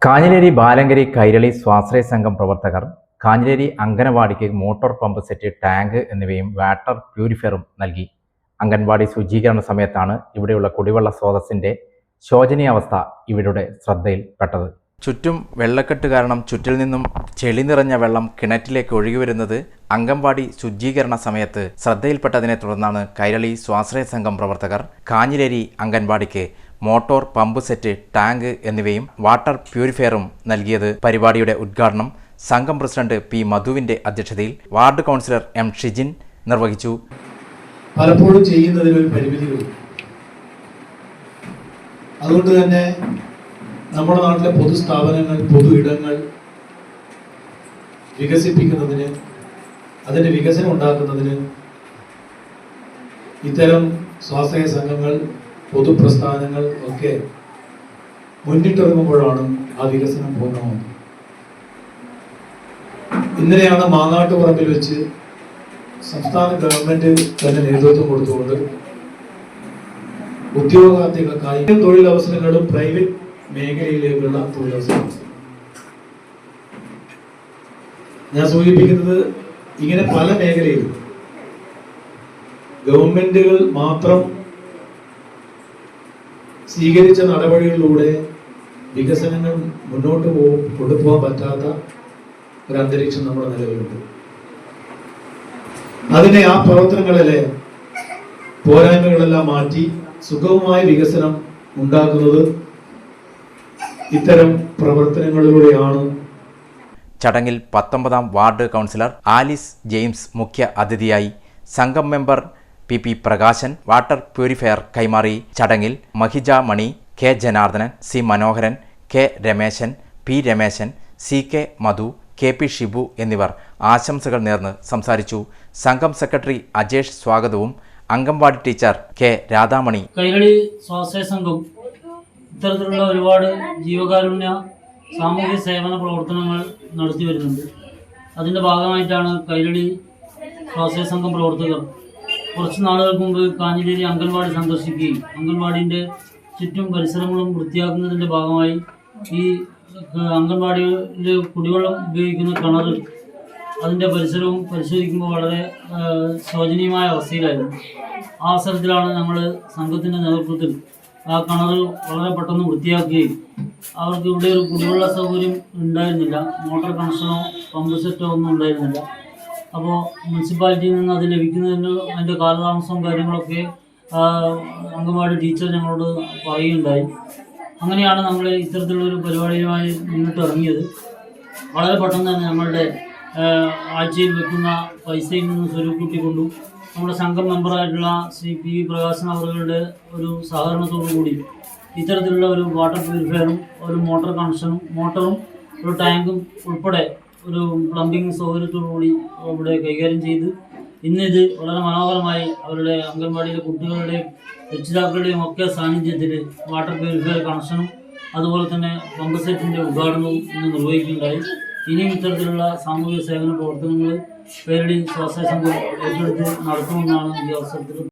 കാഞ്ഞിലേരി ബാലങ്കരി കൈരളി സ്വാശ്രയ സംഘം പ്രവർത്തകർ കാഞ്ഞിലേരി അംഗനവാടിക്ക് മോട്ടോർ പമ്പ് സെറ്റ്, ടാങ്ക് എന്നിവയും വാട്ടർ പ്യൂരിഫയറും നൽകി. അംഗൻവാടി ശുചീകരണ സമയത്താണ് ഇവിടെയുള്ള കുടിവെള്ള സ്രോതസ്സിന്റെ ശോചനീയാവസ്ഥ ഇവരുടെ ശ്രദ്ധയിൽപ്പെട്ടത്. ചുറ്റും വെള്ളക്കെട്ട് കാരണം ചുറ്റിൽ നിന്നും ചെളി നിറഞ്ഞ വെള്ളം കിണറ്റിലേക്ക് ഒഴുകി വരുന്നത് അംഗൻവാടി ശുചീകരണ സമയത്ത് ശ്രദ്ധയിൽപ്പെട്ടതിനെ തുടർന്നാണ് കൈരളി സ്വാശ്രയ സംഘം പ്രവർത്തകർ കാഞ്ഞിലേരി അംഗൻവാടിക്ക് മോട്ടോർ പമ്പ് സെറ്റ്, ടാങ്ക് എന്നിവയും വാട്ടർ പ്യൂരിഫയറും നൽകിയത്. പരിപാടിയുടെ ഉദ്ഘാടനം സംഘം പ്രസിഡന്റ് പി മധുവിന്റെ അധ്യക്ഷതയിൽ വാർഡ് കൗൺസിലർ എം ഷിജിൻ നിർവഹിച്ചു. പലപ്പോഴും ചെയ്യുന്നതിനൊരു പരിമിതികളുണ്ട്. അതുകൊണ്ട് തന്നെ നമ്മുടെ നാട്ടിലെ പൊതുസ്ഥാപനങ്ങൾ, പൊതു ഇടങ്ങൾ വികസിപ്പിക്കുന്നതിന്, അതിൻ്റെ വികസനം ഉണ്ടാക്കുന്നതിന് ഇത്തരം സ്വാശ്രയ സംഘങ്ങൾ, പൊതുപ്രസ്ഥാനങ്ങൾ ഒക്കെ മുന്നിട്ടിറങ്ങുമ്പോഴാണ് ആ വികസനം പൂർണ്ണമാകുന്നത്. ഇന്നലെയാണ് മാങ്ങാട്ടുപറമ്പിൽ വെച്ച് സംസ്ഥാന ഗവൺമെന്റ് തന്നെ നേതൃത്വം കൊടുത്തുകൊണ്ട് ഉദ്യോഗാർത്ഥികൾക്കായി തൊഴിലവസരങ്ങളും പ്രൈവറ്റ് മേഖലയിലേക്കുള്ള തൊഴിലവസരങ്ങൾ. ഞാൻ സൂചിപ്പിക്കുന്നത് ഇങ്ങനെ പല മേഖലയിലും ഗവൺമെന്റുകൾ മാത്രം സ്വീകരിച്ച നടപടികളിലൂടെ വികസനങ്ങൾ മുന്നോട്ട് കൊണ്ടുപോകാൻ പറ്റാത്ത ഒരു അന്തരീക്ഷം നമ്മുടെ നിലവിലുണ്ട്. അതിനെ, ആ പ്രവർത്തനങ്ങളിലെ പോരായ്മകളെല്ലാം മാറ്റി സുഗമമായ വികസനം ഉണ്ടാക്കുന്നത് ഇത്തരം പ്രവർത്തനങ്ങളിലൂടെയാണ്. ചടങ്ങിൽ 19-ാം വാർഡ് കൗൺസിലർ ആലിസ് ജെയിംസ് മുഖ്യ അതിഥിയായി. സംഘം member P Prakashan water purifier കൈമാറി. ചടങ്ങിൽ Mahija Mani, K Janardhanan, C Manoharan, K Rameshan, P Rameshan, C K Madhu, K P Shibu എന്നിവർ ആശംസകൾ നേർന്ന് സംസാരിച്ചു. സംഘം സെക്രട്ടറി അജേഷ് സ്വാഗതവും അംഗൻവാടി ടീച്ചർ കെ രാധാമണി. കൈരളി സ്വാശ്രയ സംഘം ഇത്തരത്തിലുള്ള ഒരുപാട് ജീവകാരുണ്യ സാമൂഹ്യ സേവന പ്രവർത്തനങ്ങൾ നടത്തി വരുന്നുണ്ട്. അതിൻ്റെ ഭാഗമായിട്ടാണ് കൈരളി സ്വാശ്രയ സംഘം പ്രവർത്തകർ കുറച്ച് നാളുകൾക്ക് മുമ്പ് കാഞ്ഞിലേരി അംഗൻവാടി സന്ദർശിക്കുകയും അംഗൻവാടിൻ്റെ ചുറ്റും പരിസരങ്ങളും വൃത്തിയാക്കുന്നതിൻ്റെ ഭാഗമായി ഈ അംഗൻവാടിയിൽ കുടിവെള്ളം ഉപയോഗിക്കുന്ന കിണർ, അതിൻ്റെ പരിസരവും പരിശോധിക്കുമ്പോൾ വളരെ ശോചനീയമായ അവസ്ഥയിലായിരുന്നു. ആ അവസരത്തിലാണ് നമ്മൾ സംഘത്തിൻ്റെ നേതൃത്വത്തിൽ ആ കിണർ വളരെ പെട്ടെന്ന് വൃത്തിയാക്കുകയും അവർക്ക് ഇവിടെ ഒരു കുടിവെള്ള സൗകര്യം ഉണ്ടായിരുന്നില്ല, മോട്ടോർ കണക്ഷനോ പമ്പ് സെറ്റോ ഒന്നും ഉണ്ടായിരുന്നില്ല. അപ്പോൾ മുനിസിപ്പാലിറ്റിയിൽ നിന്ന് അത് ലഭിക്കുന്നതിന് അതിൻ്റെ കാലതാമസവും കാര്യങ്ങളൊക്കെ അംഗൻവാടി ടീച്ചർ ഞങ്ങളോട് പറയുകയുണ്ടായി. അങ്ങനെയാണ് നമ്മൾ ഇത്തരത്തിലുള്ളൊരു പരിപാടിയുമായി മുന്നിട്ട് ഇറങ്ങിയത്. വളരെ പെട്ടെന്ന് തന്നെ നമ്മളുടെ ആഴ്ചയിൽ വെക്കുന്ന പൈസയിൽ നിന്ന് സ്വരൂപിക്കൊണ്ടും നമ്മുടെ സംഘം മെമ്പറായിട്ടുള്ള ശ്രീ പി പ്രകാശൻ അവരുടെ ഒരു സഹകരണത്തോടു കൂടി ഇത്തരത്തിലുള്ള ഒരു വാട്ടർ പ്യൂരിഫയറും ഒരു മോട്ടോർ കണക്ഷനും മോട്ടറും ഒരു ടാങ്കും ഉൾപ്പെടെ ഒരു പ്ലംബിംഗ് സൗകര്യത്തോടുകൂടി ഇവിടെ കൈകാര്യം ചെയ്ത് ഇന്നിത് വളരെ മനോഹരമായി അവരുടെ അംഗൻവാടിയിലെ കുട്ടികളുടെയും രക്ഷിതാക്കളുടെയും ഒക്കെ സാന്നിധ്യത്തിൽ വാട്ടർ പ്യൂരിഫയർ കണക്ഷനും അതുപോലെ തന്നെ പമ്പ് സെറ്റിൻ്റെ ഉദ്ഘാടനവും ഇന്ന് നിർവഹിക്കുകയുണ്ടായി. ഇനിയും ഇത്തരത്തിലുള്ള സാമൂഹിക സേവന പ്രവർത്തനങ്ങൾ കൈരളി സ്വാശ്രയ സംഘം ഏറ്റെടുത്ത് നടത്തുമെന്നാണ് ഈ അവസരത്തിൽ